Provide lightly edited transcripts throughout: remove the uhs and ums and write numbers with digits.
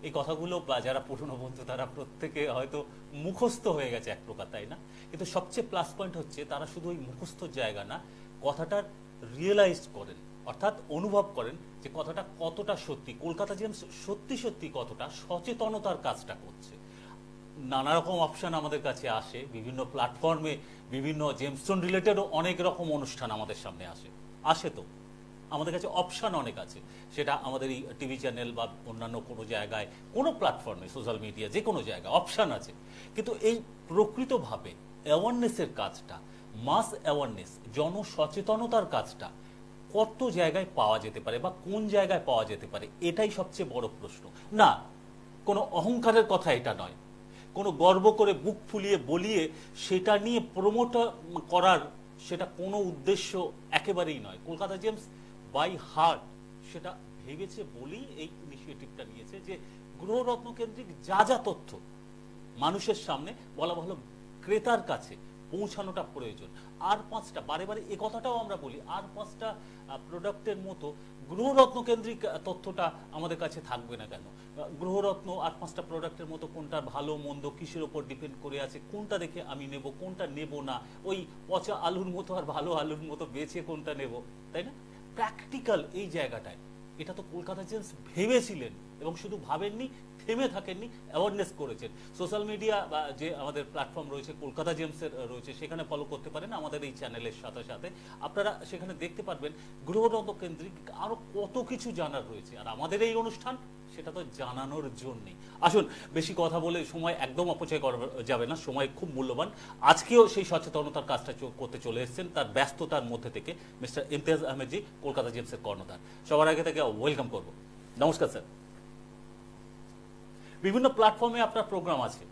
এই কথাগুলো বা যারা পুরনো বন্ধু তারা প্রত্যেকে হয়তো মুখস্থ হয়ে গেছে এক প্রকার, তাই না? কিন্তু সবচেয়ে প্লাস পয়েন্ট হচ্ছে তারা শুধু ওই মুখস্থ জায়গা না, কথাটার রিয়েলাইজ করেন, অর্থাৎ অনুভব করেন যে কথাটা কতটা সত্যি, কলকাতা জেমস সত্যি সত্যি কতটা সচেতনতার কাজটা করছে। নানা রকম অপশন আমাদের কাছে আসে, বিভিন্ন প্ল্যাটফর্মে বিভিন্ন জেমস্টোন রিলেটেড অনেক রকম অনুষ্ঠান আমাদের সামনে আসে তো আমাদের কাছে অপশন অনেক আছে, সেটা আমাদের এই টিভি চ্যানেল বা অন্যান্য কোনো জায়গায়, কোনো প্ল্যাটফর্মে, সোশ্যাল মিডিয়া, যে কোনো জায়গায় অপশন আছে। কিন্তু এই প্রকৃতভাবে অ্যাওয়ারনেসের কাজটা, মাস অ্যাওয়ারনেস, জনসচেতনতার কাজটা কত জায়গায় পাওয়া যেতে পারে বা কোন জায়গায় পাওয়া যেতে পারে, এটাই সবচেয়ে বড় প্রশ্ন। না, কোনো অহংকারের কথা এটা নয়, কোনো গর্ব করে বুক ফুলিয়ে বলিয়ে সেটা নিয়ে প্রমোট করার সেটা কোনো উদ্দেশ্য একেবারেই নয়। কলকাতা জেমস বাই হার্ট সেটা ভেবেছে বলেই এই ইনিশিয়েটিভটা নিয়েছে যে গ্রহরত্ন কেন্দ্রিক যা যা তথ্য মানুষের সামনে, বলা ভালো ক্রেতার কাছে পৌঁছানোটা প্রয়োজন। আর পাঁচটা, বারে বারে এ কথাটাও আমরা বলি, আর পাঁচটা প্রোডাক্টের মতো গ্রহরত্ন কেন্দ্রিক তথ্যটা আমাদের কাছে থাকবে না কেন? গ্রহরত্ন আর পাঁচটা প্রোডাক্টের মতো কোনটা ভালো মন্দ কিসের উপর ডিপেন্ড করে আছে, কোনটা দেখে আমি নেব, কোনটা নেব না, ওই পচা আলুর মতো আর ভালো আলুর মতো বেছে কোনটা নেব, তাই না? প্র্যাকটিক্যাল এই জায়গাটায় এটা তো কলকাতা জেমস ভেবেছিলেন, এবং শুধু ভাবেননি, থেমে থাকেননি, অ্যাওয়ারনেস করেছেন। সোশ্যাল মিডিয়া বা যে আমাদের প্ল্যাটফর্ম রয়েছে কলকাতা জেমসের রয়েছে, সেখানে ফলো করতে পারেন আমাদের এই চ্যানেলের সাথে সাথে। আপনারা সেখানে দেখতে পারবেন গ্রহরত্ন কেন্দ্রিক আরো কত কিছু জানার রয়েছে। আর আমাদের এই অনুষ্ঠান সেটা তো জানানোর জন্যই। আসুন, বেশি কথা বলে সময় একদম অপচয় করা যাবে না, সময় খুব মূল্যবান। আজকেও সেই সচেতনতার কাজটা করতে চলে এসেছেন তার ব্যস্ততার মধ্যে থেকে মিস্টার ইমতিয়াজ আহমেদজি, কলকাতা জেমসের কর্ণধার। সবার আগে থেকে ওয়েলকাম করব। নমস্কার স্যার। বিভিন্ন প্ল্যাটফর্মে আপনার প্রোগ্রাম আছে,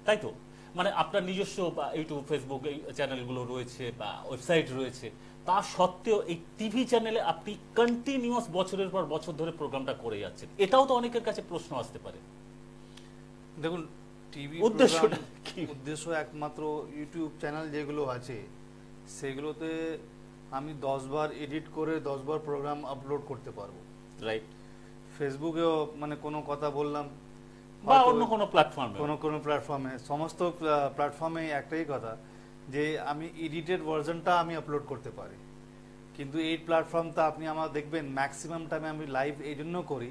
তাই তো? মানে আপনার নিজস্ব ইউটিউব, ফেসবুক এই চ্যানেলগুলো রয়েছে বা ওয়েবসাইট রয়েছে, তা সত্ত্বেও এই টিভি চ্যানেলে আপনি কন্টিনিউয়াস বছরের পর বছর ধরে প্রোগ্রামটা করে যাচ্ছেন। এটাও তো অনেকের কাছে প্রশ্ন আসতে পারে। দেখুন, টিভি উদ্দেশ্যটা কি? উদ্দেশ্য একমাত্র ইউটিউব চ্যানেল যেগুলো আছে সেগুলোতে আমি 10 বার এডিট করে 10 বার প্রোগ্রাম আপলোড করতে পারবো। রাইট। ফেসবুকেও মানে কোনো কথা বললাম বা অন্য কোনো প্ল্যাটফর্মে, কোনো প্ল্যাটফর্মে, সমস্ত প্ল্যাটফর্মে একটাই কথা যে আমি এডিটেড ভার্সনটা আমি আপলোড করতে পারি। কিন্তু এই প্ল্যাটফর্মটা আপনি আমার দেখবেন ম্যাক্সিমাম টাইমে আমি লাইভ এই জন্য করি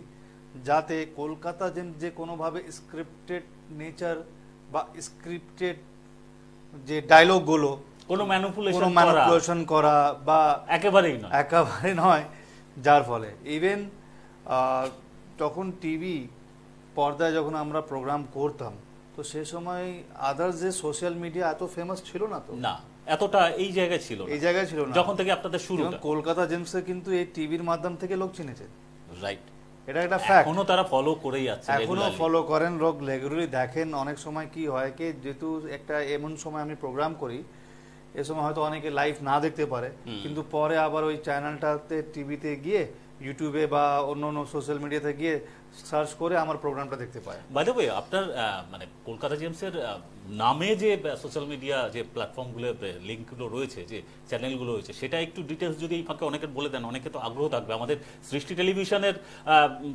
যাতে কলকাতা যে কোনোভাবে স্ক্রিপ্টেড নেচার বা স্ক্রিপ্টেড যে ডায়লগগুলো কোনো ম্যানিপুলেশন করা বা একেবারে নয়, যার ফলে ইভেন তখন টিভি পর্দায় যখন আমরা প্রোগ্রাম করতাম তো সে সময় আদার্স যে সোশ্যাল মিডিয়া এত ফেমাস ছিল না, তো না এতটা এই জায়গায় ছিল না যখন থেকে আপনাদের শুরু। কলকাতা জেমসে কিন্তু এই টিভির মাধ্যম থেকে লোক চিনেছে। রাইট। এটা একটা ফ্যাক্ট। এখনো তারা ফলো করেই যাচ্ছে, এখনো ফলো করেন, লোক রেগুলারলি দেখেন। অনেক সময় কি হয় কি, যেহেতু একটা এমন সময় আমি প্রোগ্রাম করি এ সময় হয়তো অনেকে লাইভ না দেখতে পারে, কিন্তু পরে আবার ওই চ্যানেলটাতে টিভিতে গিয়ে ইউটিউবে বা অন্য অন্য সোশ্যাল মিডিয়াতে গিয়ে সার্চ করে আমার প্রোগ্রামটা দেখতে পায়। বাই দ্য ওয়ে, আপনার মানে কলকাতা জেমসের নামে যে সোশ্যাল মিডিয়া যে প্ল্যাটফর্মগুলো, লিঙ্কগুলো রয়েছে, যে চ্যানেলগুলো রয়েছে, সেটা একটু ডিটেলস যদি এই ফাঁকে অনেকে বলে দেন, অনেকে তো আগ্রহ থাকবে আমাদের সৃষ্টি টেলিভিশনের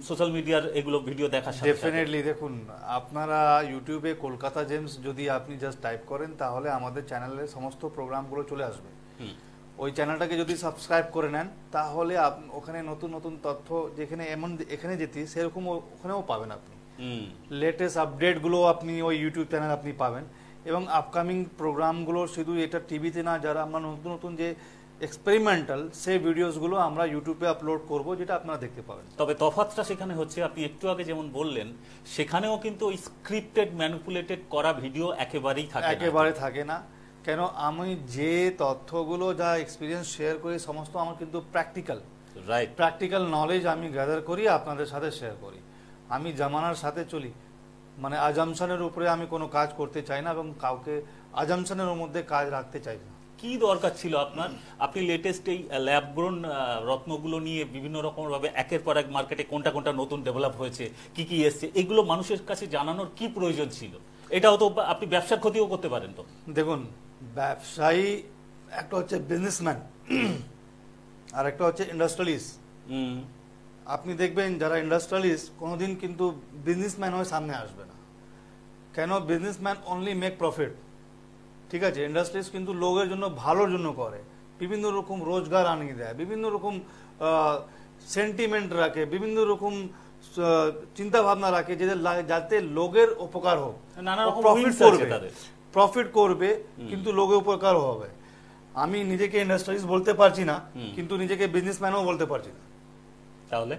সোশ্যাল মিডিয়ার এগুলো ভিডিও দেখার সাথে। ডেফিনেটলি দেখুন, আপনারা ইউটিউবে কলকাতা জেমস যদি আপনি জাস্ট টাইপ করেন তাহলে আমাদের চ্যানেলের সমস্ত প্রোগ্রামগুলো চলে আসবে। ওই চ্যানেলটাকে যদি সাবস্ক্রাইব করে নেন তাহলে ওখানে নতুন নতুন তথ্য যেখানে এখানে যেতে সেরকম ওখানেও পাবেন আপনি। লেটেস্ট আপডেটগুলো আপনি ওই ইউটিউব চ্যানেল আপনি পাবেন, এবং আপকামিং প্রোগ্রামগুলো শুধু এটা টিভিতে না, যারা আমরা নতুন নতুন যে এক্সপেরিমেন্টাল সেই ভিডিওসগুলো আমরা ইউটিউবে আপলোড করব, যেটা আপনারা দেখতে পাবেন। তবে তফাৎটা সেখানে হচ্ছে, আপনি একটু আগে যেমন বললেন, সেখানেও কিন্তু ওই স্ক্রিপ্টেড ম্যানিপুলেটেড করা ভিডিও একেবারে থাকে না। কেন, আমি যে তথ্যগুলো যা এক্সপিরিয়েন্স শেয়ার করি সমস্ত আমার কিন্তু প্র্যাকটিক্যাল নলেজ আমি গ্যাদার করি, আপনাদের সাথে শেয়ার করি। আমি জামানার সাথে চলি, মানে আজামশনের উপরে আমি কোনো কাজ করতে চাই না এবং কাউকে আজামশনের মধ্যে কাজ রাখতে চাই না। কি দরকার ছিল আপনার? আপনি লেটেস্ট এই ল্যাব গ্রোন রত্নগুলো নিয়ে বিভিন্ন রকম ভাবে একের পর এক মার্কেটে কোনটা কোনটা নতুন ডেভেলপ হয়েছে, কি কি এসছে, এগুলো মানুষের কাছে জানানোর কি প্রয়োজন ছিল? এটাও তো আপনি ব্যবসার ক্ষতিও করতে পারেন। তো দেখুন, ব্যবসায়ী একটা হচ্ছে বিজনেসম্যান আর একটা হচ্ছে ইন্ডাস্ট্রিয়ালিস্ট। আপনি দেখবেন যারা ইন্ডাস্ট্রিয়ালিস্ট কোনোদিন কিন্তু বিজনেসম্যান হয়ে সামনে আসবে না। কেন? বিজনেসম্যান অনলি মেক প্রফিট, ঠিক আছে? ইন্ডাস্ট্রিয়ালিস্ট কিন্তু লোকের জন্য, ভালোর জন্য করে, বিভিন্ন রকম রোজগার আনিয়ে দেয়, বিভিন্ন রকম সেন্টিমেন্ট রাখে, বিভিন্ন রকম চিন্তা ভাবনা রাখে যাতে লোকের উপকার হোক, নানা রকম প্রফিট wings আছে করবে, তাদের। প্রফিট করবে, কিন্তু লোকের উপকার হবে। আমি নিজেকে ইন্ডাস্ট্রিয়ালিস্ট বলতে পারছি না, কিন্তু নিজেকে বিজনেসম্যানও বলতে পারছি না। তাহলে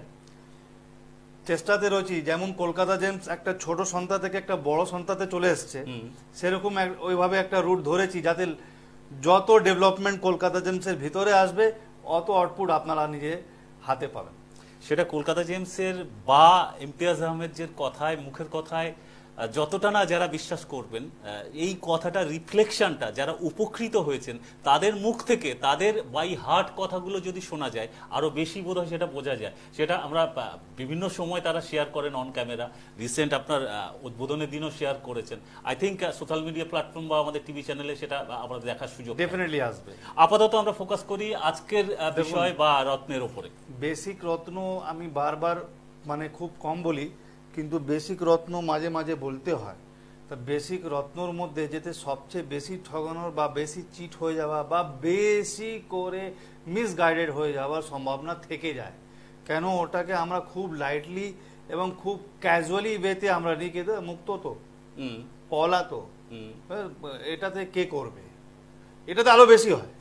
চেষ্টাতে রয়েছি। যেমন কলকাতা জেমস একটা ছোট সংস্থা থেকে একটা বড় সংস্থাতে চলে এসছে, সেরকম ওইভাবে একটা রুট ধরেছি যাতে যত ডেভেলপমেন্ট কলকাতা জেমসের ভিতরে আসবে অত আউটপুট আপনারা নিজে হাতে পাবেন। সেটা কলকাতা জেমসের বা ইমতিয়াজ আহমেদের কথায়, মুখের কথায় যতটা না যারা বিশ্বাস করবেন, এই কথাটা রিফ্লেকশনটা যারা উপকৃত হয়েছেন তাদের মুখ থেকে, তাদের বাই হার্ট কথাগুলো যদি শোনা যায় আরো বেশি বোধহয় সেটা বোঝা যায়। সেটা আমরা বিভিন্ন সময় তারা শেয়ার করেন অন ক্যামেরা, রিসেন্ট আপনার উদ্বোধনের দিনও শেয়ার করেছেন। I think social media platform বা আমাদের টিভি চ্যানেলে সেটা আমরা দেখার সুযোগ ডেফিনেটলি আসবে। আপাতত আমরা ফোকাস করি আজকের বিষয় বা রত্নের ওপরে। বেসিক রত্ন আমি বারবার মানে খুব কম বলি, কিন্তু বেসিক রত্ন মাঝে মাঝে বলতে হয়। তা বেসিক রত্নর মধ্যে যেতে সবচেয়ে বেশি ঠগানোর বা বেশি চিট হয়ে যাওয়া বা বেশি করে মিসগাইডেড হয়ে যাওয়ার সম্ভাবনা থেকে যায়। কেন? ওটাকে আমরা খুব লাইটলি এবং খুব ক্যাজুয়ালি ওয়েতে আমরা নিই, কিন্তু মুক্ত তো, পলা তো, এটাতে কে করবে? এটাতে আরো বেশি হয়,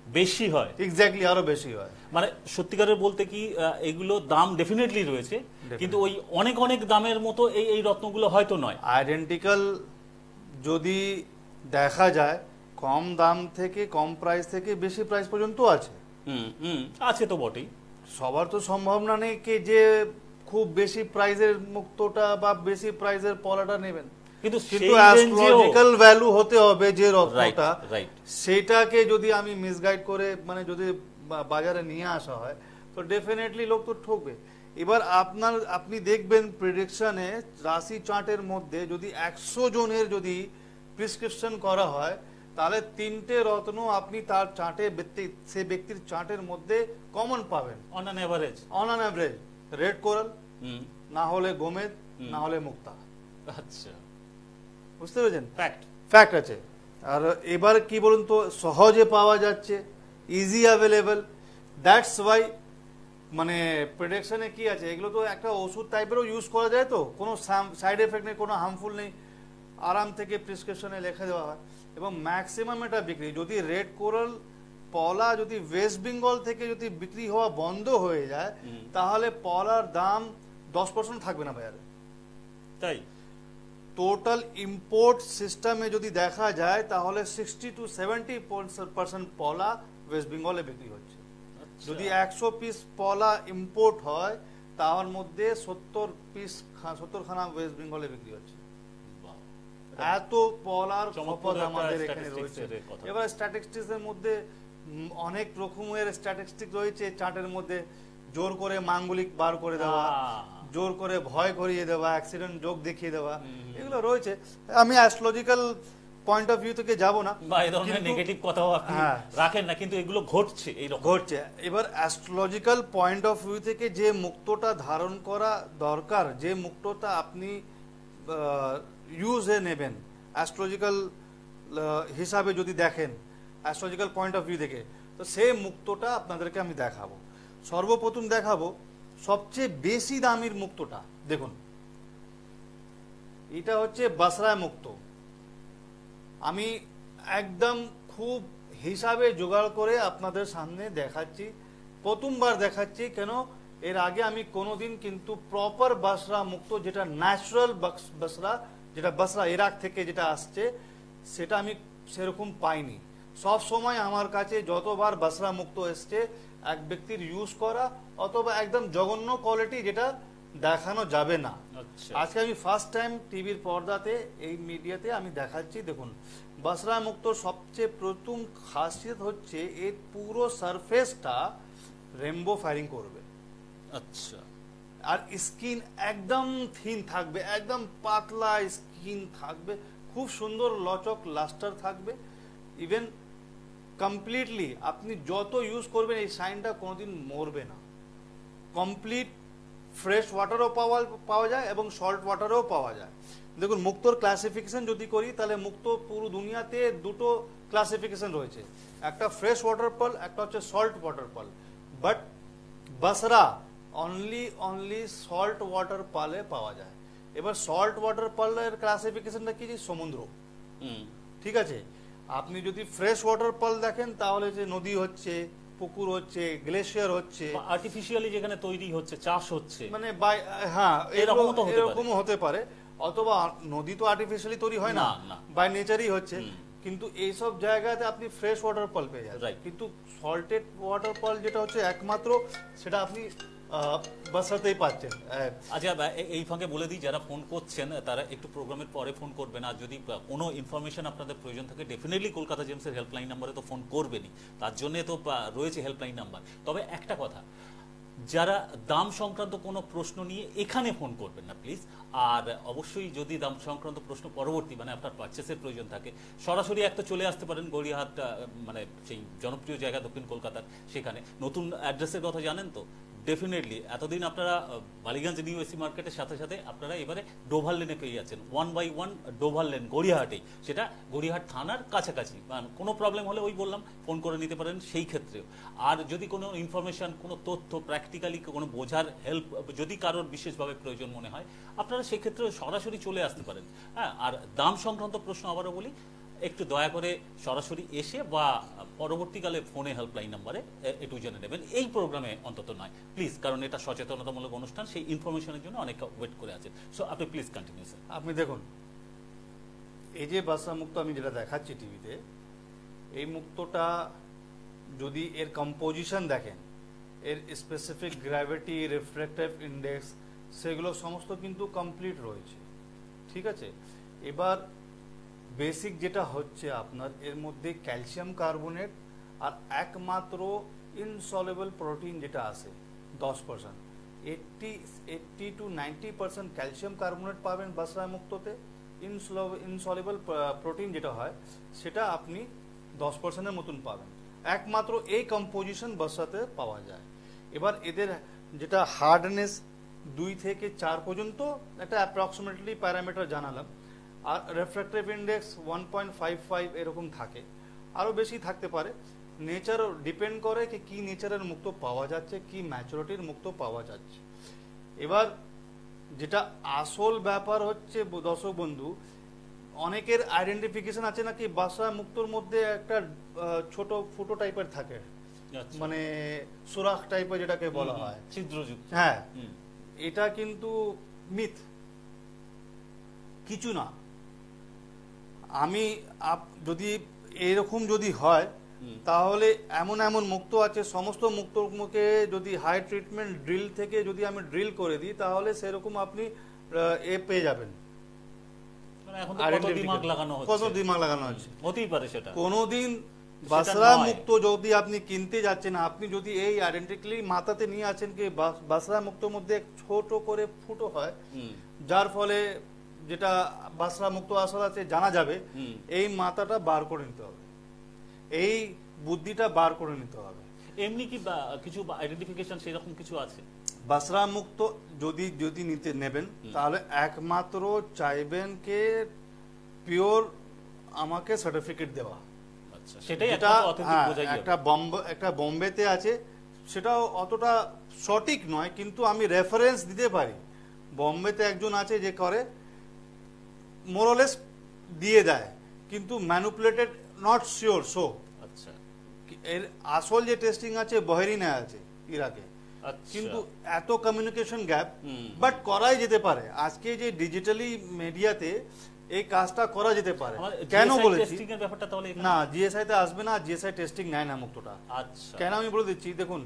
বেশি হয়, এক্স্যাক্টলি আরো বেশি হয়। মানে সত্যিকারের বলতে কি এগুলো দাম ডেফিনেটলি রয়েছে, কিন্তু ওই অনেক অনেক দামের মতো এই রত্নগুলো হয়তো নয়। আইডেন্টিক্যাল যদি দেখা যায়, কম দাম থেকে, কম প্রাইস থেকে বেশি প্রাইস পর্যন্ত আছে। আছে তো বটেই। সবার তো সম্ভাবনা নেই কি যে খুব বেশি প্রাইজের মুক্তটা বা বেশি প্রাইজের পলাটা নেবেন, কিন্তু অ্যাস্ট্রোলজিক্যাল ভ্যালু হতে হবে যে রত্নটা, সেটাকে যদি আমি মিসগাইড করে মানে যদি বাজারে নিয়ে আসা হয় তো ডেফিনেটলি লোক তো ঠকবে। এবার আপনি দেখবেন প্রেডিকশনে রাশি চার্টের মধ্যে যদি 100 জনের যদি প্রেসক্রিপশন করা হয়, তাহলে 3টে রত্ন আপনি তার চার্টে সে ব্যক্তির চার্টের মধ্যে কমন পাবেন on an average. Red coral, না হলে গোমেদ, না হলে মুক্তা। আচ্ছা, বুঝতে পেরেছেন? ফ্যাক্ট আছে। আর এবার কি বলুন তো, সহজে পাওয়া যাচ্ছে, ইজি অ্যাভেলেবল, দ্যাটস ওয়াই মানে প্রেডিকশনে কি আছে, এগুলো তো একটা ওষুধ টাইপেরও ইউজ করা যায়, তো কোনো সাইড এফেক্ট নেই, কোনো হার্মফুল নেই, আরাম থেকে প্রেসক্রিপশনে লেখা দেওয়া হয় এবং ম্যাক্সিমাম এটা বিক্রি। যদি রেড কোরাল পলা যদি ওয়েস্ট বেঙ্গল থেকে যদি বিক্রি হওয়া বন্ধ হয়ে যায়, তাহলে পলার দাম 10% থাকবে না বাজারে। তাই টোটাল ইম্পোর্ট সিস্টেমে যদি দেখা যায় তাহলে 60 to 70% পলা ওয়েস্ট বেঙ্গলে বিক্রি হচ্ছে। যদি 100 পিস পলা ইম্পোর্ট হয়, তার মধ্যে 70 খানা ওয়েস্ট বেঙ্গলে বিক্রি হচ্ছে। এত পলার খপত আমাদের এখানে রয়েছে। এবার স্ট্যাটিস্টিক্স এর মধ্যে অনেক রকমের স্ট্যাটিস্টিক্স রয়েছে চার্টের মধ্যে। জোর করে মাঙ্গলিক বার করে দেওয়া, জোর করে ভয় করিয়ে দেওয়া, অ্যাক্সিডেন্ট যোগ দেখিয়ে দেওয়া, এগুলো রয়েছে। আমি অ্যাস্ট্রোলজিক্যাল পয়েন্ট অফ ভিউ থেকে যাব না, বা এই ধরনের নেগেটিভ কথাও আপনি রাখেন না, কিন্তু এগুলো ঘটছে, ঘটছে। এবার অ্যাস্ট্রোলজিক্যাল পয়েন্ট অফ ভিউ থেকে যে মুক্তটা ধারণ করা দরকার, যে মুক্তটা আপনি ইউজে নেবেন অ্যাস্ট্রোলজিক্যাল হিসাবে যদি দেখেন, অ্যাস্ট্রোলজিক্যাল পয়েন্ট অফ ভিউ থেকে, তো সেই মুক্তটা আপনাদেরকে আমি দেখাবো। সর্বপ্রথম দেখাবো সবচেয়ে বেশি দামির মুক্তটা। দেখুন, এটা হচ্ছে বাসরায় মুক্ত। আমি একদম খুব হিসাবে জোগাড় করে আপনাদের সামনে দেখাচ্ছি, প্রথমবার দেখাচ্ছি। কেন? এর আগে আমি কোনোদিন কিন্তু প্রপার বাসরা মুক্ত, যেটা ন্যাচারাল বাসরা, যেটা বাসরা ইরাক থেকে যেটা আসছে, সেটা আমি সেরকম পাইনি। সব সময় আমার কাছে যতবার বাসরা মুক্ত এসছে, এক ব্যক্তির ইউজ করা অথবা একদম জঘন্য কোয়ালিটি, যেটা দেখানো যাবে না। আজকে আমি ফার্স্ট টাইম টিভির পর্দাতে, এই মিডিয়াতে আমি দেখাচ্ছি। দেখুন, বাসরা মুক্ত সবচেয়ে প্রথম খাসিয়ত হচ্ছে এর পুরো সারফেসটা রেনবো ফায়ারিং করবে। আচ্ছা, আর স্কিন একদম থিন থাকবে, একদম পাতলা স্কিন থাকবে, খুব সুন্দর লচক লাস্টার থাকবে। ইভেন কমপ্লিটলি আপনি যত ইউজ করবেন এই শাইনটা কোনোদিন মরবে না। কমপ্লিট ফ্রেশ ওয়াটারও পাওয়া যায় এবং সল্ট ওয়াটারও পাওয়া যায়। দেখুন মুক্তোর ক্লাসিফিকেশন যদি করি তাহলে মুক্তো পুরো দুনিয়াতে দুটো ক্লাসিফিকেশন রয়েছে, একটা ফ্রেশ ওয়াটার পার্ল, একটা হচ্ছে salt water pearl. But Basra only salt water পার্লে পাওয়া যায়। এবার সল্ট ওয়াটার পার্লের ক্লাসিফিকেশনটা কি, সমুদ্র, ঠিক আছে। আপনি যদি ফ্রেশ ওয়াটার পার্ল দেখেন তাহলে যে নদী হচ্ছে, পুকুর হচ্ছে, গ্লেশিয়ার হচ্ছে, আর্টিফিশিয়ালি যেখানে তৈরি হচ্ছে, চাষ হচ্ছে, মানে হ্যাঁ এরকমও হতে পারে, অথবা নদী তো আর্টিফিশিয়ালি তৈরি হয় না, বাই নেচারই হচ্ছে। কিন্তু এইসব জায়গাতে আপনি ফ্রেশ ওয়াটার পার্ল পেয়ে যাবেন, কিন্তু সল্টেড ওয়াটার পার্ল যেটা হচ্ছে একমাত্র সেটা আপনি বাসরাতেই পাচ্ছেন। আচ্ছা এই ফাঁকে বলে দিই, যারা ফোন করছেন তারা একটু প্রোগ্রামের পরে ফোন করবেন, আর যদি কোনো ইনফরমেশন আপনাদের প্রয়োজন থাকে ডেফিনেটলি কলকাতা জেমসের হেল্পলাইন নাম্বারে তো ফোন করবেনই, তার জন্য তো রয়েছে হেল্পলাইন নাম্বার। তবে একটা কথা, যারা দাম সংক্রান্ত কোনো প্রশ্ন নিয়ে এখানে ফোন করবেন না প্লিজ। আর অবশ্যই যদি দাম সংক্রান্ত প্রশ্ন পরবর্তী মানে আপনার পারচেসের প্রয়োজন থাকে, সরাসরি একটা চলে আসতে পারেন গড়িয়াহাট, মানে সেই জনপ্রিয় জায়গা দক্ষিণ কলকাতার, সেখানে নতুন অ্যাড্রেসের কথা জানেন তো। ডেফিনেটলি এতদিন আপনারা বালিগঞ্জ নিউ এসি মার্কেটের সাথে সাথে আপনারা এবারে ডোভার লেনে পেয়ে যাচ্ছেন, 1/1 ডোভার লেন গড়িয়াহাটেই, সেটা গড়িয়াহাট থানার কাছাকাছি। কোনো প্রবলেম হলে ওই বললাম ফোন করে নিতে পারেন সেই ক্ষেত্রেও। আর যদি কোনো ইনফরমেশন, কোনো তথ্য, প্র্যাকটিক্যালি কোনো বোঝার হেল্প যদি কারোর বিশেষভাবে প্রয়োজন মনে হয়, আপনারা সেই ক্ষেত্রে সরাসরি চলে আসতে পারেন। হ্যাঁ, আর দাম সংক্রান্ত প্রশ্ন আবারও বলি, একটু দয়া করে সরাসরি এসে বা পরবর্তীকালে ফোনে হেল্পলাইন নাম্বারে একটু জেনে নেবেন, এই প্রোগ্রামে অন্তত নয় প্লিজ, কারণ এটা সচেতনতামূলক অনুষ্ঠান, সেই ইনফরমেশনের জন্য অনেকে ওয়েট করে আছেন। সো আপনি প্লিজ কন্টিনিউ স্যার। আপনি দেখুন এই যে বাসরা মুক্তো আমি যেটা দেখাচ্ছি টিভিতে, এই মুক্তোটা যদি এর কম্পোজিশন দেখেন, এর স্পেসিফিক গ্র্যাভিটি, রিফ্র্যাক্টিভ ইন্ডেক্স, সেগুলো সমস্ত কিন্তু কমপ্লিট রয়েছে, ঠিক আছে। এবার বেসিক যেটা হচ্ছে আপনার এর মধ্যে ক্যালসিয়াম কার্বনেট আর একমাত্র ইনসলেবল প্রোটিন যেটা আছে 10%, 80 to 90% ক্যালসিয়াম কার্বনেট পাবেন বাসরা মুক্তোতে। ইনসলেবল প্রোটিন যেটা হয় সেটা আপনি 10%-এর মতন পাবেন। একমাত্র এই কম্পোজিশন বাসরাতে পাওয়া যায়। এবার এদের যেটা হার্ডনেস 2 থেকে 4 পর্যন্ত একটা অ্যাপ্রক্সিমেটলি প্যারামিটার জানালাম, আর রিফ্র্যাক্টিভ ইন্ডেক্স 1.55 এরকম থাকে, আরও বেশি থাকতে পারে। নেচার ডিপেন্ড করে কি নেচারের মুক্ত পাওয়া যাচ্ছে, কি ম্যাচুরিটির মুক্ত পাওয়া যাচ্ছে। এবার যেটা আসল ব্যাপার হচ্ছে দর্শক বন্ধু, অনেকের আইডেন্টিফিকেশন আছে নাকি বাসরা মুক্তোর মধ্যে একটা ছোট ফুটো টাইপের থাকে, মানে সুরাখ টাইপের যেটাকে বলা হয়, ছিদ্রযুক্ত। হ্যাঁ, এটা কিন্তু মিথ, কিছু না। আমি যদি এরকম যদি হয় তাহলে এমন এমন মুক্তো আছে, সমস্ত মুক্তোকে যদি হাই ট্রিটমেন্ট ড্রিল থেকে যদি আমি ড্রিল করে দিই তাহলে সেরকম আপনি পেয়ে যাবেন। কত দিমাগ লাগানো হচ্ছে, হতেই পারে সেটা কোনোদিন বাসরা মুক্তো যদি আপনি কিনতে যাচ্ছেন, আপনি যদি এই আইডেন্টিক্যালি মাথাতে নিয়ে আছেন কি বাসরা মুক্তোর মধ্যে ছোট করে ফুটো হয়, যার ফলে যেটা বাসরা মুক্তো আসল আছে জানা যাবে, এই মাথাটা বার করে নিতে হবে, এই বুদ্ধিটা বার করে নিতে হবে। এমনি কি কিছু আইডেন্টিফিকেশন সেরকম কিছু আছে? বাসরা মুক্তো যদি নিতে নেবেন তাহলে একমাত্র চাইবেন কে পিওর আমাকে সার্টিফিকেট দেওয়া। আচ্ছা, সেটাই একটা বোম্বেতে আছে, সেটাও অতটা সঠিক নয়, কিন্তু আমি রেফারেন্স দিতে পারি। বোম্বেতে একজন আছে যে করে মোরলেস দিয়ে দেয়, কিন্তু ম্যানিপুলেটেড নট শিওর। সো আচ্ছা, এর আসল যে টেস্টিং আছে বহেরিনে আছে, ইরাকে, কিন্তু এত কমিউনিকেশন গ্যাপ, বাট করাই যেতে পারে। আজকে যে ডিজিটালি মিডিয়াতে এই কাজটা করা যেতে পারে। কেন বলেছি না, জিএসআই তে আসবে না, জিএসআই টেস্টিং নেয় না মুক্তোটা। আচ্ছা, কেন আমি বলে দিচ্ছি, দেখুন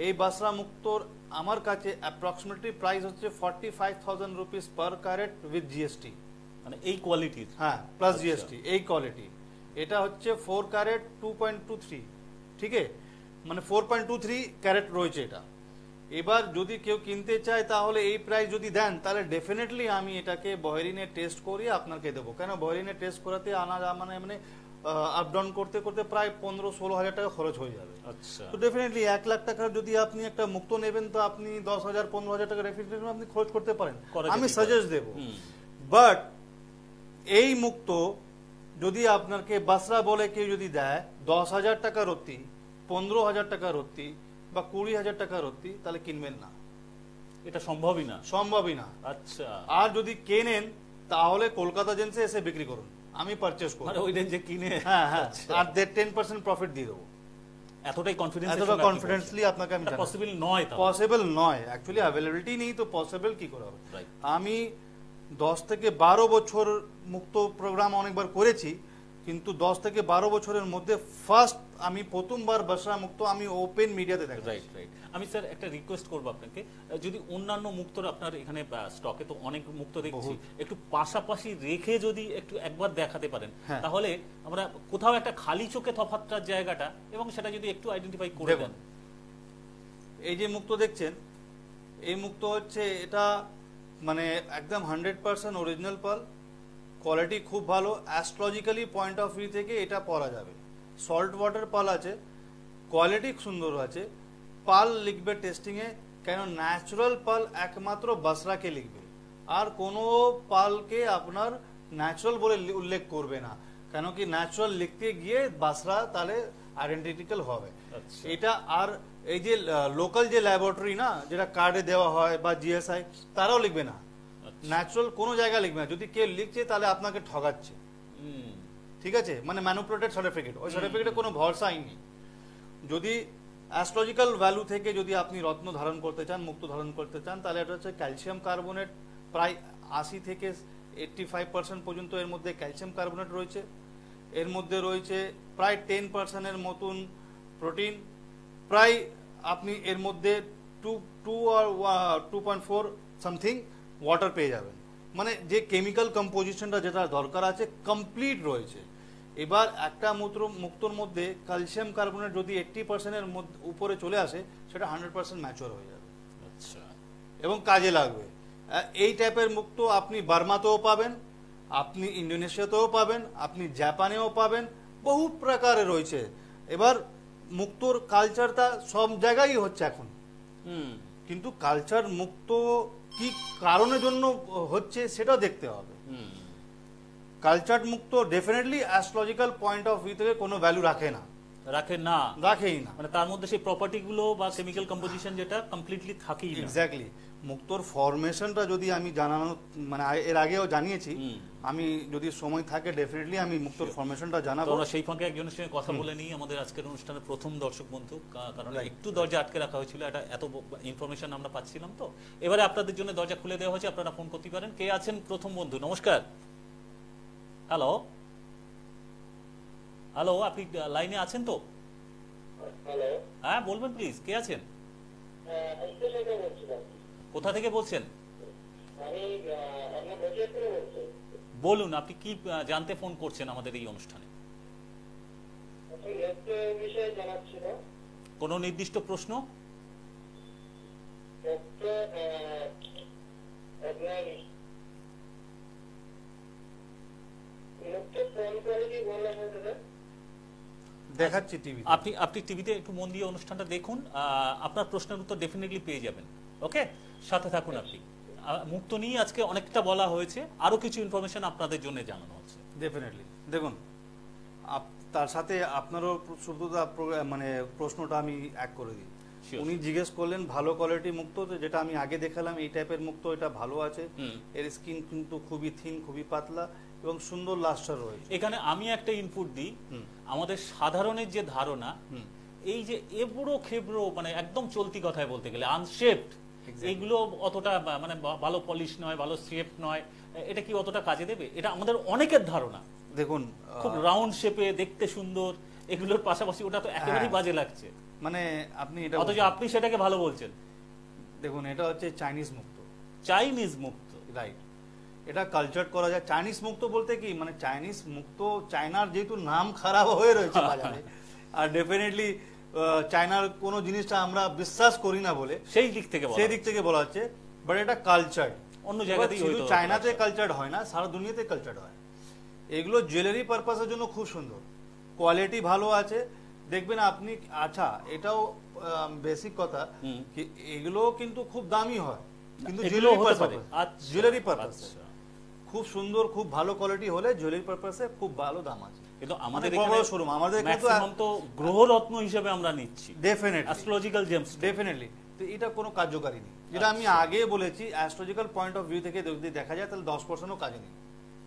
এই বাসরা মুক্তোর আমার কাছে অ্যাপ্রক্সিমেটলি প্রাইস হচ্ছে 45,000 rupees per carat with GST, মানে এই কোয়ালিটি, হ্যাঁ প্লাস জিএসটি, এই কোয়ালিটি। এটা হচ্ছে 4 ক্যারেট 2.23, ঠিক আছে, মানে 4.23 ক্যারেট রয়েছে এটা। এবার যদি কেউ কিনতে চায় তাহলে এই প্রাইস যদি দেন তাহলে ডেফিনেটলি আমি এটাকে বহেরিনে টেস্ট করি আপনাকে দেবো। কেন বহেরিনে টেস্ট করাতে আনা মানে আপ ডাউন করতে করতে প্রায় 15-16 হাজার টাকা খরচ হয়ে যাবে। আচ্ছা, তো ডেফিনেটলি 1 লাখ টাকার যদি আপনি একটা মুক্ত নেবেন তো আপনি 10,000-15,000 টাকা ডেফিনেটলি আপনি খরচ করতে পারেন, করা আমি যেতেই সাজেস্ট পারে। দেব। হুম। বাট এই মুক্ত যদি আপনাকে বাসরা বলে কেউ যদি দেয় 10,000 টাকা রত্তি, 15,000 টাকা রত্তি বা 20,000 টাকা রত্তি, তাহলে কিনবেন না, এটা সম্ভবই না। সম্ভবই না। আচ্ছা, আর যদি কেনেন তাহলে কলকাতা জেন্সে এসে বিক্রি করুন, আমি পারচেস করব। মানে ওই রেঞ্জে কিনে, হ্যাঁ হ্যাঁ, আচ্ছা। আর 10% প্রফিট দিয়ে দেবো। এতটাই কনফিডেন্স, এতটা কনফিডেন্সলি আপনাকে আমি জানাই। পসিবল নয়, তাহলে। পসিবল নয়, অ্যাকচুয়ালি অ্যাভেলেবিলিটি নেই, তো পসিবল কি করে হবে? Right. আমি 10 থেকে 12 বছর মুক্ত প্রোগ্রাম অনেকবার করেছি, কিন্তু 10 থেকে 12 বছরের মধ্যে ফার্স্ট আমি প্রথমবার বাসরা মুক্ত আমি ওপেন মিডিয়াতে দেখি। Right right. আমি স্যার একটা রিকোয়েস্ট করবো আপনাকে, যদি অন্যান্য মুক্তর আপনার এখানে স্টকে তো অনেক মুক্ত দেখছি, একটু পাশাপাশি রেখে যদি একটু একবার দেখাতে পারেন, হ্যাঁ। তাহলে আমরা কোথাও একটা খালি চোখে তফাৎটার জায়গাটা এবং সেটা যদি একটু আইডেন্টিফাই করে দেখুন, দেন। এই যে মুক্ত দেখছেন, এই মুক্ত হচ্ছে এটা মানে একদম 100% অরিজিনাল পাল, কোয়ালিটি খুব ভালো, অ্যাস্ট্রোলজিক্যালি পয়েন্ট অফ ভিউ থেকে এটা পরা যাবে। সল্ট ওয়াটার পাল আছে, কোয়ালিটি সুন্দর আছে, পাল লিখবে টেস্টিংয়ে, কেন ন্যাচারাল পাল একমাত্র বাসরাকে লিখবে, আর কোনো পালকে আপনার ন্যাচারাল বলে উল্লেখ করবে না, কেন কি ন্যাচারাল লিখতে গিয়ে বাসরা তাহলে আইডেন্টিক্যাল হবে। আচ্ছা। এটা আর এই যে লোকাল যে ল্যাবরেটরি না, যেটা কার্ডে দেওয়া হয় বা জিএসআই, তারাও লিখবে না, ন্যাচারাল কোনো জায়গায় লিখবে না। যদি কেউ লিখছে তাহলে আপনাকে ঠগাচ্ছে, হুম। ঠিক আছে, মানে ম্যানুপুলেটেড সার্টিফিকেট, ওই সার্টিফিকেটে কোনো ভরসাই নেই। যদি অ্যাস্ট্রোলজিক্যাল ভ্যালু থেকে যদি আপনি রত্ন ধারণ করতে চান, মুক্ত ধারণ করতে চান, তাহলে এটা হচ্ছে ক্যালসিয়াম কার্বনেট, প্রায় 80 থেকে 85% পর্যন্ত এর মধ্যে ক্যালসিয়াম কার্বনেট রয়েছে, এর মধ্যে রয়েছে প্রায় 10% মতন প্রোটিন, প্রায় আপনি এর মধ্যে 2.4 সামথিং ওয়াটার পেয়ে যাবেন, মানে যে কেমিক্যাল কম্পোজিশনটা যেটা দরকার আছে কমপ্লিট রয়েছে। এবার একটা মুক্তর মধ্যে ক্যালসিয়াম কার্বনেট যদি 80% উপরে চলে আসে, সেটা 100% ম্যাচিওর হয়ে যাবে। আচ্ছা, এবং কাজে লাগবে। এই টাইপের মুক্ত আপনি বার্মাতেও পাবেন, আপনি ইন্দোনেশিয়াতেও পাবেন, আপনি জাপানেও পাবেন, বহু প্রকারে রয়েছে। এবার মুক্তর কালচারটা সব জায়গায় হচ্ছে এখন, হুম। কিন্তু কালচার মুক্ত কি কারণের জন্য হচ্ছে সেটাও দেখতে হবে। হুম। কালচার মুক্ত definitely astrological point of view থেকে কোনো ভ্যালু রাখে না, রাখে না, রাখেই না। মানে তার মধ্যে সেই প্রপার্টি গুলো বা কেমিক্যাল কম্পোজিশন যেটা কমপ্লিটলি থাকেই না। এক্স্যাক্টলি। মুক্তর ফরমেশনটা যদি আমি জানানো, মানে এর আগেও জানিয়েছি, আমি যদি সময় থাকে ডেফিনেটলি আমি মুক্তর ফরমেশনটা জানাবো। আমরা সেই ফাঁকে একজনের সঙ্গে কথা বলে নিই, আমাদের আজকের অনুষ্ঠানের প্রথম দর্শক বন্ধু, কারণ একটু দরজা আটকে রাখা হয়েছিল, এটা এত ইনফরমেশন আমরা পাচ্ছিলাম, তো এবারে আপনাদের জন্য দরজা খুলে দেওয়া হয়েছে, আপনারা ফোন করতে পারেন। কে আছেন প্রথম বন্ধু? নমস্কার। হ্যালো হ্যালো, আপনি লাইনে আছেন তো? হ্যাঁ বলবেন প্লিজ, কে আছেন? কোথা থেকে বলছেন? বলুন, আপনি কি জানতে ফোন করছেন আমাদের এই অনুষ্ঠানে? কোনো নির্দিষ্ট প্রশ্ন? দেখাচ্ছি টিভি। আপনি টিভিতে একটু মন দিয়ে অনুষ্ঠানটা দেখুন, আপনার প্রশ্নের উত্তর ডেফিনেটলি পেয়ে যাবেন। ওকে, সাথে থাকুন আপনি। মুক্ত নিয়ে আজকে অনেকটা বলা হয়েছে, আরো কিছু ইনফরমেশন আপনাদের জন্য জানানো হচ্ছে। ডেফিনেটলি দেখুন, তার সাথে আপনারও শুধুদা মানে প্রশ্নটা আমি এক করে দিই। উনি জিজ্ঞেস করলেন ভালো কোয়ালিটি মুক্ত, যেটা আমি আগে দেখালাম, এই টাইপের মুক্ত এটা ভালো আছে, এর স্কিন কিন্তু খুবই থিন, খুবই পাতলা এবং সুন্দর লাস্টার রয়েছে। এখানে আমি একটা ইনপুট দিই, আমাদের সাধারণের যে ধারণা, এই যে এবড়ো খেবড়ো, মানে একদম চলতি কথায় বলতে গেলে আনশেপড, এগুলো অতটা মানে ভালো পলিশ নয়, ভালো শেপ নয়, এটা কি অতটা কাজে দেবে? এটা আমাদের অনেকের ধারণা। দেখুন, খুব রাউন্ড শেপে, দেখতে সুন্দর, এগুলোর পাশাপাশি ওটা তো একেবারেই বাজে লাগছে, মানে আপনি এটা অথচ আপনি সেটাকে ভালো বলছেন। দেখুন, এটা হচ্ছে চাইনিজ মুক্ত। চাইনিজ মুক্ত, রাইট। এটা কালচার করা যায়। চাইনিজ মুক্ত বলতে কি, মানে চাইনিজ মুক্ত, চায়নার যেহেতু নাম খারাপ হয়ে রয়েছে বাজারে, আর ডেফিনেটলি চায়নার কোনো জিনিসটা আমরা বিশ্বাস করি না বলে সেই দিক থেকে বলা হচ্ছে, বাট এটা কালচার। অন্য জায়গাতেই শুধু চায়নাতে কালচার হয় না, সারা দুনিয়াতে কালচার হয়। এগুলো জুয়েলারি পারপাসের জন্য খুব সুন্দর। কোয়ালিটি ভালো আছে, দেখবেন আপনি। আচ্ছা, এটাও বেসিক কথা কি এগুলো কিন্তু খুব দামি হয়, কিন্তু এগুলো জুয়েলারি হতে পারে। পারপাস, আচ্ছা, জুয়েলারি পারপাস আচ্ছা। খুব সুন্দর, খুব ভালো কোয়ালিটি হলে জুয়েলারি পারপাসে খুব ভালো দাম আছে। কিন্তু আমাদের বড় বড় শোরুম, আমাদের কিন্তু ম্যাক্সিমাম তো গ্রহরত্ন হিসেবে আমরা নিচ্ছি, ডেফিনেটলি অ্যাস্ট্রোলজিক্যাল জেমস। ডেফিনেটলি। তো এটা কোনো কার্যকারী নেই, যেটা আমি আগে বলেছি, অ্যাস্ট্রোলজিক্যাল পয়েন্ট অফ ভিউ থেকে যদি দেখা যায় তাহলে 10%ও কাজে নেই,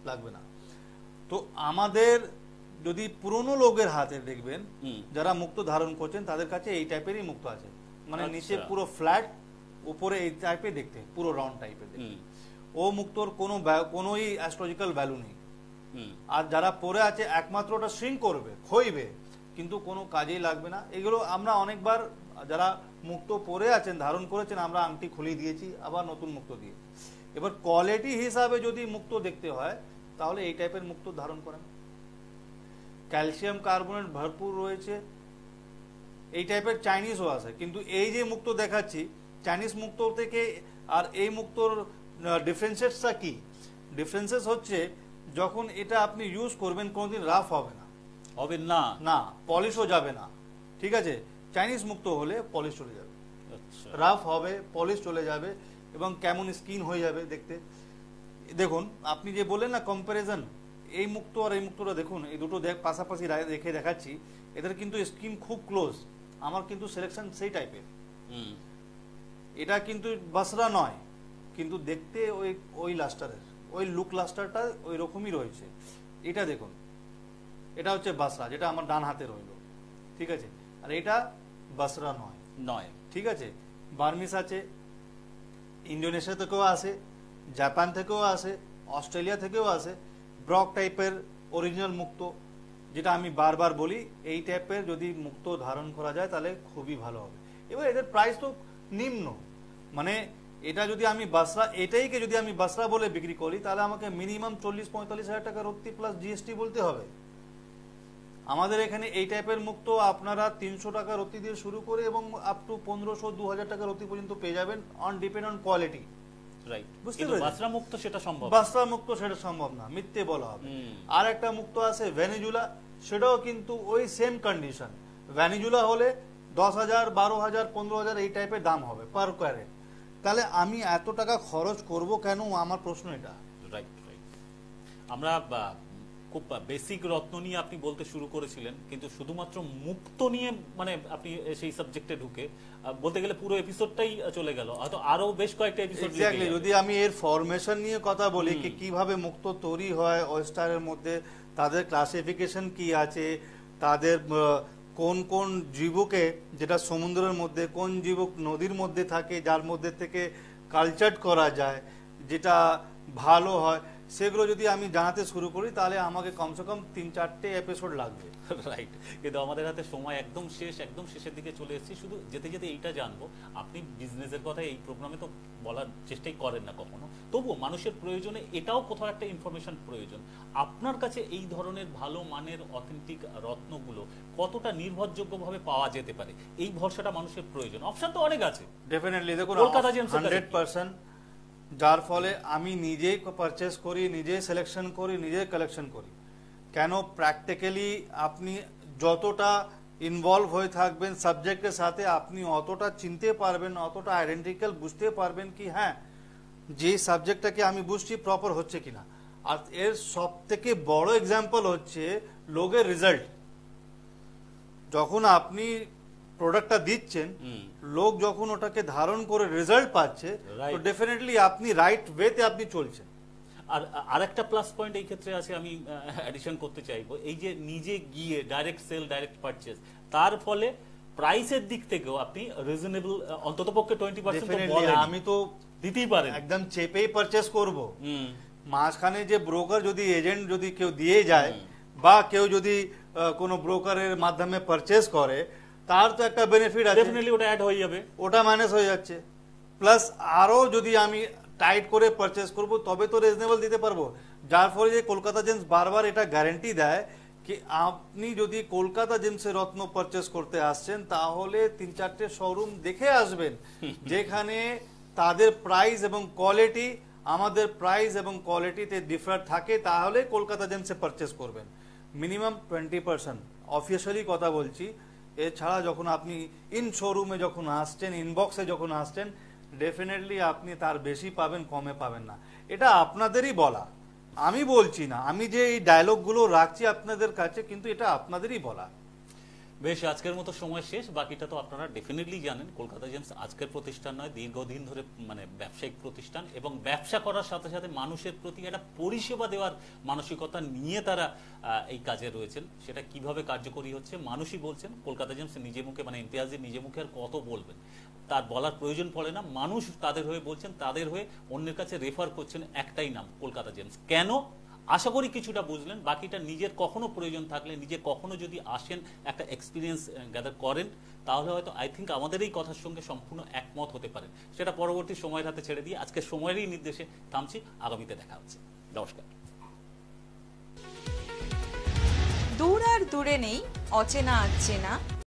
লাগবে না। তো আমাদের যদি পুরনো লোকের হাতে দেখবেন যারা মুক্ত ধারণ করছেন, তাদের কাছে এই টাইপেরই মুক্ত আছে, মানে নিচে পুরো ফ্ল্যাট, উপরে এই টাইপের দেখতে, পুরো রাউন্ড টাইপের দেখতে। ও মুক্তর কোনোই অ্যাস্ট্রোলজিক্যাল ভ্যালু নেই। আর যারা পরে আছে একমাত্র ওটা শ্রিঙ্ক করবে, ক্ষয়বে, কিন্তু কোনো কাজেই লাগবে না। এগুলো আমরা অনেকবার যারা মুক্ত পরে আছেন, ধারণ করেছেন, আমরা আংটি খুলিয়ে দিয়েছি, আবার নতুন মুক্ত দিয়ে। এবার কোয়ালিটি হিসাবে যদি মুক্ত দেখতে হয় তাহলে এই টাইপের মুক্ত ধারণ করেন, ক্যালসিয়াম কার্বনেট ভরপুর রয়েছে। এই টাইপের চাইনিজও আছে, কিন্তু এই যে মুক্ত দেখাচ্ছি চাইনিজ মুক্ত থেকে আর এই মুক্তর ডিফারেন্সেসটা কি? ডিফারেন্সেস হচ্ছে যখন এটা আপনি ইউজ করবেন কোনোদিন রাফ হবে না, হবে না, না পলিশও যাবে না, ঠিক আছে? চাইনিজ মুক্ত হলে পলিশ চলে যাবে, রাফ হবে, পলিশ চলে যাবে, এবং কেমন স্কিন হয়ে যাবে দেখতে। দেখুন আপনি যে বললেন না কম্পারিজন, এই মুক্ত আর এই মুক্তটা দেখুন, এই দুটো পাশাপাশি রেখে দেখাচ্ছি, এদের কিন্তু স্কিন খুব ক্লোজ। আমার কিন্তু সিলেকশন সেই টাইপের। এটা কিন্তু বাসরা নয়, কিন্তু দেখতে ওই লাস্টারের, ওই লুক লাস্টারটা ওই রকমই রয়েছে। এটা দেখুন, এটা হচ্ছে বাসরা, যেটা আমার ডান হাতে রইল, ঠিক আছে? আর এটা বাসরা নয়, ঠিক আছে? বার্মিস আছে, ইন্দোনেশিয়া থেকেও আসে, জাপান থেকেও আসে, অস্ট্রেলিয়া থেকেও আসে। ব্রক টাইপের অরিজিনাল মুক্ত, যেটা আমি বারবার বলি, এই টাইপের যদি মুক্ত ধারণ করা যায় তাহলে খুবই ভালো হবে। এবার এদের প্রাইস তো নিম্ন, মানে এটা যদি আমি বাসরা, এটাইকে যদি আমি বাসরা বলে বিক্রি করি তাহলে আমাকে মিনিমাম 40-45 হাজার টাকা রত্তি প্লাস জিএসটি বলতে হবে। আমাদের এখানে এই টাইপের মুক্ত আপনারা 300 টাকা রত্তি দিয়ে শুরু করে এবং আপ টু 1500-2000 টাকা রত্তি পর্যন্ত পেয়ে যাবেন, on depend on quality. Right, বুঝতে কিন্তু পেরেছেন? বাসরা মুক্ত সেটা সম্ভব, বাসরা মুক্ত সেটা সম্ভব না, মিথ্যে বলা হবে। আর একটা মুক্ত আছে ভেনিজুলা, সেটাও কিন্তু ওই সেম কন্ডিশন। ভেনিজুলা হলে 10,000, 12,000, 15,000 এই টাইপের দাম হবে পার ক্যারেট। তাহলে আমি এত টাকা খরচ করব কেন? আমার প্রশ্ন এটা। রাইট। আমরা খুব বেসিক রত্ন নিয়ে আপনি বলতে শুরু করেছিলেন, কিন্তু শুধুমাত্র মুক্ত নিয়ে মানে আপনি সেই সাবজেক্টে ঢুকে বলতে গেলে পুরো এপিসোডটাই চলে গেল, হয়তো আরো বেশ কয়েকটা এপিসোড। এক্স্যাক্টলি, যদি আমি এর ফরমেশন নিয়ে কথা বলি কি কিভাবে মুক্ত তৈরি হয় ওয়েস্টারের মধ্যে, তাদের ক্লাসিফিকেশন কি আছে, তাদের কোন কোন জীবকে, যেটা সমুদ্রের মধ্যে, কোন জীবক নদীর মধ্যে থাকে যার মধ্যে থেকে কালচার করা যায়, যেটা ভালো হয়, সেগুলো যদি আমি জানাতে শুরু করি তাহলে আমাকে কমসে কম 3-4টে এপিসোড লাগবে। রাইট, কিন্তু আমাদের হাতে সময় একদম শেষের দিকে চলে এসেছি। শুধু যেতে যেতে এইটা জানবো, আপনি বিজনেসের কথা এই প্রোগ্রামে তো বলার চেষ্টাই করেন না কখনো, তবুও মানুষের প্রয়োজনে এটাও কোথাও একটা ইনফরমেশন প্রয়োজন। আপনার কাছে এই ধরনের ভালো মানের অথেন্টিক রত্নগুলো কতটা নির্ভরযোগ্যভাবে পাওয়া যেতে পারে, এই ভরসাটা মানুষের প্রয়োজন। অপশন তো অনেক আছে, ডেফিনেটলি। দেখুন, কলকাতা জেমস 100%, যার ফলে আমি নিজেই পারচেস করি, নিজেই সিলেকশন করি, নিজেই কালেকশন করি। কেন? প্র্যাকটিক্যালি আপনি যতটা ইনভলভ হয়ে থাকবেন সাবজেক্টের সাথে, আপনি অতটা চিনতে পারবেন, অতটা আইডেন্টিক্যাল বুঝতে পারবেন কি হ্যাঁ যে সাবজেক্টটাকে আমি বুঝছি প্রপার হচ্ছে কিনা। আর এর সব থেকে বড় এক্সাম্পল হচ্ছে লোকের রেজাল্ট। যখন আপনি প্রোডাক্টটা দিচ্ছেন, লোক যখন ওটাকে ধারণ করে রেজাল্ট পাচ্ছে, তো ডেফিনেটলি আপনি রাইট ওয়েতে আপনি চলছেন। আর আরেকটা প্লাস পয়েন্ট এই ক্ষেত্রে আছে, আমি অ্যাডিশন করতে চাইবো, এই যে নিজে গিয়ে ডাইরেক্ট সেল, ডাইরেক্ট পারচেজ, তার ফলে প্রাইসের দিক থেকেও আপনি রিজনেবল, অন্ততপক্ষে 20% আমি তো দিতেই পারেন, একদম চেপেই পারচেজ করব। মাঝখানে যে ব্রোকার যদি এজেন্ট যদি কেউ দিয়ে যায়, বা কেউ যদি কোনো ব্রোকারের মাধ্যমে পারচেজ করে, তার তো একটা বেনিফিট আছে, ডেফিনেটলি ওটা অ্যাড হয়ে যাবে, ওটা মাইনাস হয়ে যাচ্ছে। প্লাস আরো যদি আমি টাইট করে পারচেজ করব তবে তো রিজনেবল দিতে পারবো। যার ফলে যে কলকাতা জেমস বারবার এটা গ্যারান্টি দেয় কি আপনি যদি কলকাতা জেমসের রত্ন পারচেজ করতে আসছেন তাহলে 3-4টে শোরুম দেখে আসবেন যেখানে তাদের প্রাইস এবং কোয়ালিটি আমাদের প্রাইস এবং কোয়ালিটিতে ডিফার থাকে, তাহলে কলকাতা জেমসে পারচেজ করবেন। মিনিমাম 20%, অফিসিয়ালি কথা বলছি। এছাড়া যখন আপনি ইন শোরুমে যখন আসছেন, ইনবক্সে যখন আসছেন, ডেফিনেটলি আপনি তার বেশি পাবেন, কমে পাবেন না। এটা আপনাদেরই বলা, আমি বলছি না। আমি যে এই ডায়লগগুলো রাখছি আপনাদের কাছে, কিন্তু এটা আপনাদেরই বলা। বেশ, আজকের মতো সময় শেষ। বাকিটা তো আপনারা ডেফিনেটলি জানেন, কলকাতা জেমস আজকের প্রতিষ্ঠান নয়, দীর্ঘদিন ধরে মানে ব্যবসায়িক প্রতিষ্ঠান, এবং ব্যবসা করার সাথে সাথে মানুষের প্রতি একটা পরিষেবা দেওয়ার মানসিকতা নিয়ে তারা এই কাজে রয়েছেন। সেটা কিভাবে কার্যকরী হচ্ছে মানুষই বলছেন। কলকাতা জেমস নিজে মুখে, মানে ইমতিয়াজের নিজে মুখে আর কত বলবেন, তার বলার প্রয়োজন পড়ে না। মানুষ তাদের হয়ে বলছেন, তাদের হয়ে অন্যের কাছে রেফার করছেন একটাই নাম, কলকাতা জেমস। কেন? আশা করি কিছুটা বুঝলেন। বাকিটা নিজের কখনো প্রয়োজন থাকলে, নিজে কখনো যদি আসেন, একটা এক্সপিরিয়েন্স গ্যাদার করেন, তাহলে হয়তো আই থিঙ্ক আমাদের এই কথার সঙ্গে সম্পূর্ণ একমত হতে পারেন। সেটা পরবর্তী সময়ের হাতে ছেড়ে দিয়ে আজকে সময়েরই নির্দেশে থামছি। আগামীতে দেখা হচ্ছে। নমস্কার। দূর আর দূরে নেই, অচেনা আচেনা